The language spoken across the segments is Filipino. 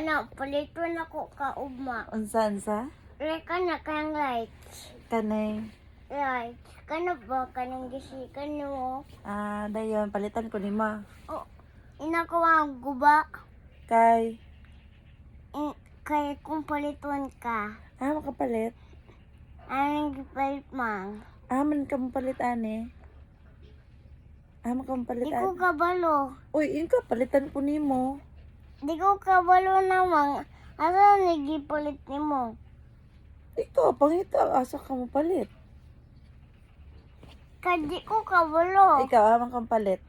Na palito na ko ka ugma. Unsa? Reka na kang lights. Kanay. Lights. Kana ba kanang gisikan mo? Dayon, palitan ko ni ma. Oh, ina ko ang guba. Kay, Kaya kung paliton ka. makapalit. Anong gipalit mang? Man ka mapalit, ane. Man ka mapalit, Di ko kabalo. Uy, yun ka, palitan ko ni mo. Di ko kabalo namang. Asa nagipalit ni mo? Ikaw, pangita, asa ka mapalit. Kadi ko kabalo. Ikaw, man ka mapalit.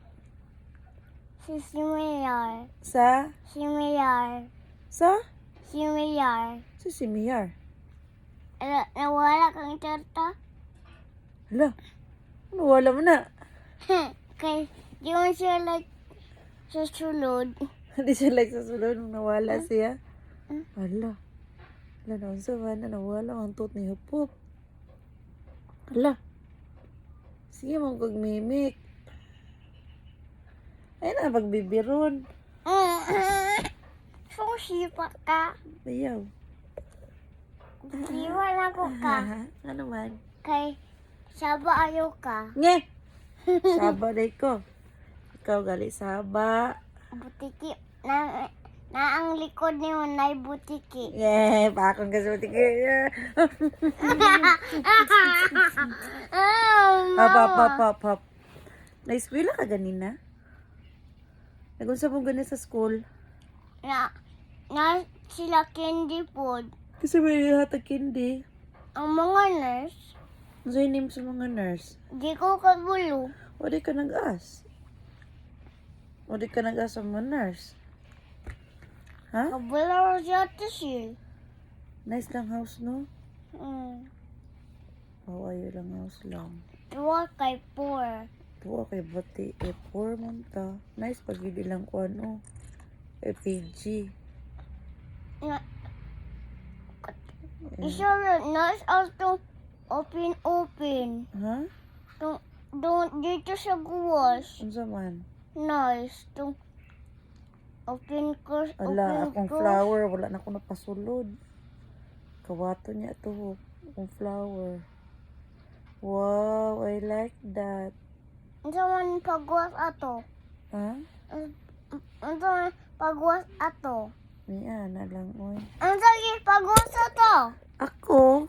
Si Simiyar. Sa? Simiyar. Sa? Simiyar. Si Miyar. Nawala kang tarta? Hala, ano, wala mo na. Kay, di mo siya like sa sulod. Hindi siya like sa sulod nung nawala siya. Hala. Hala, naman sa mana, nawala ang tot ni Hupop. Hala. Sige, mong pagmimik. Ay na, pagbibiron. Sushi pa ka. Ayaw. Siwa na ko ka. Ano man? Kay, saba ayaw ka. Nge! Saba day ko. Ikaw gali saba. Butiki. Na ang likod ni mo na butiki. Pakong kasuti ko. Hop. Naiskwila ka ganina? Nagunsa mo ganun sa school? Na sila candy food. Kasi may hatag hindi. Ang mga nurse, Ano yung name sa mga nurse? di ko kagulo. O di ka nag-as? O di ka nag-as sa mga nurse? Ha? Kagulo siya siya. Nice lang house, no? Mm. Oo, ayaw lang house lang. Tuwa kay poor. Tuwa kay bati. Poor man ta. Nice pag hindi lang ko ano. PG. Na, isa nurse auto open. Ha? Dito sa guwas. Ano man? Nice. Open ko. Ala, akong flower. Wala na ako napasulod. Kawato niya to. Akong flower. Wow, I like that. Ano man pagwas ato? Ha? Ano man pagwas ato? Miya na lang, oy. Ano lagi pagwas ato? Ako?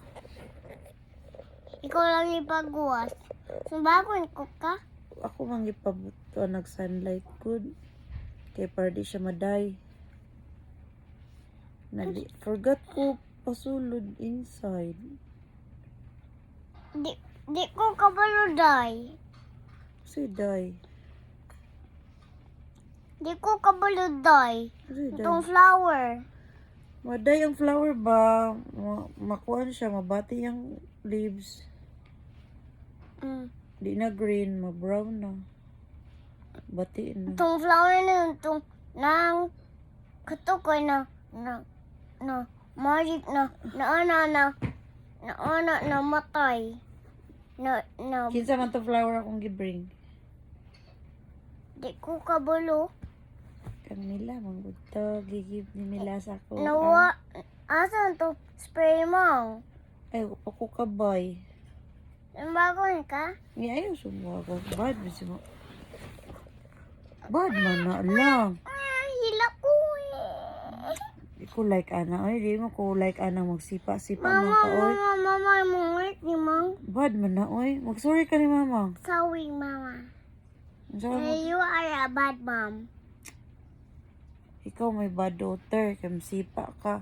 Ikaw lagi pagwas. Sumbakon ko ka? Ako mang ipabuto nag-sunlight good. Kaya para di siya maday. Forgot ko pasulod inside. Di ko kabaluday. Kasi day. Di ko kabaluday. Kasi day. Itong flower. Maday ang flower ba? Makuhan siya, mabati yung leaves. Di na green, ma-brown na. Bati na. Itong flower na yun, itong nang katukoy na magic na matay. Kinsa man to flower akong gibring? Di ko kabalo. Kang nila, manggod to. Gigib ni nila sa ko. Asan to spray mo? Ay, ako kabay. Sumbakon ka? Ayaw sumbaga. Bad mo. Bad man na lang. Hila ko eh. Di ko like ana. Ay, di mo ko like ana magsipa-sipa man ka, oy. Mama, mungit ni Mang. Bad man na, oy. Mag-sorry ka ni mama. Sorry, Mama. Sorry. You are a bad mom. Ikaw may bad daughter. Kaya masipa ka.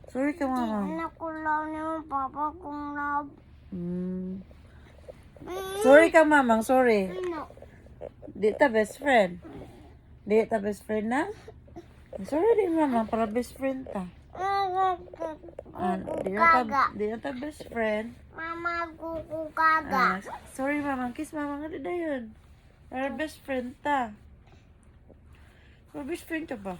Sorry ka, mama. Hindi ko lang ni Papa kung love. Sorry ka, mamang. Sorry. No. Di ta best friend. Di ta best friend na? Sorry din, mamang. Para best friend ta. Di na ta best friend. Mama, kukukaga. Sorry, mamang. Kiss, mamang. Ano na yun? Para best friend ta. Para best friend ka ba?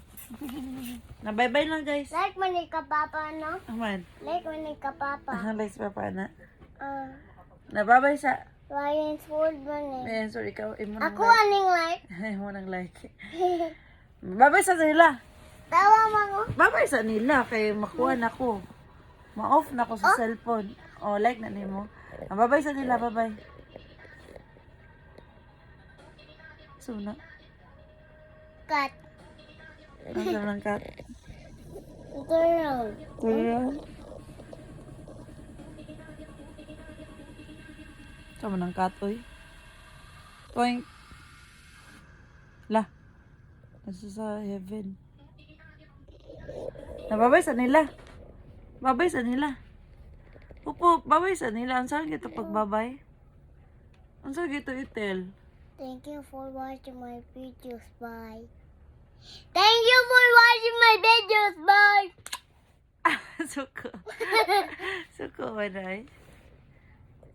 Na bye-bye lang, guys. Like man ka papa, no? Aman. Like man ka papa. Like si papa na. Na bye-bye sa... Ryan's World man eh. Ayan, sorry, ikaw. Ako aning like. Imo nang like. Bye-bye sa sila. Tawa mo. Babay sa nila kay makuha na ko. Ma-off na ko sa cellphone. Oh, like na nimo. Babay sa nila, babay. So na. Cut. Ang sarap ng cat. Girl. Kuya. Sama ng cat, oy. Toink. La. Nasa sa heaven. Nababay sa nila. Babay sa nila. Pupo, babay sa nila. Ang saan gito pagbabay? Ang saan gito itel? Thank you for watching my videos. Bye. Thank you for watching my videos. Bye. Suko. Suko, manay.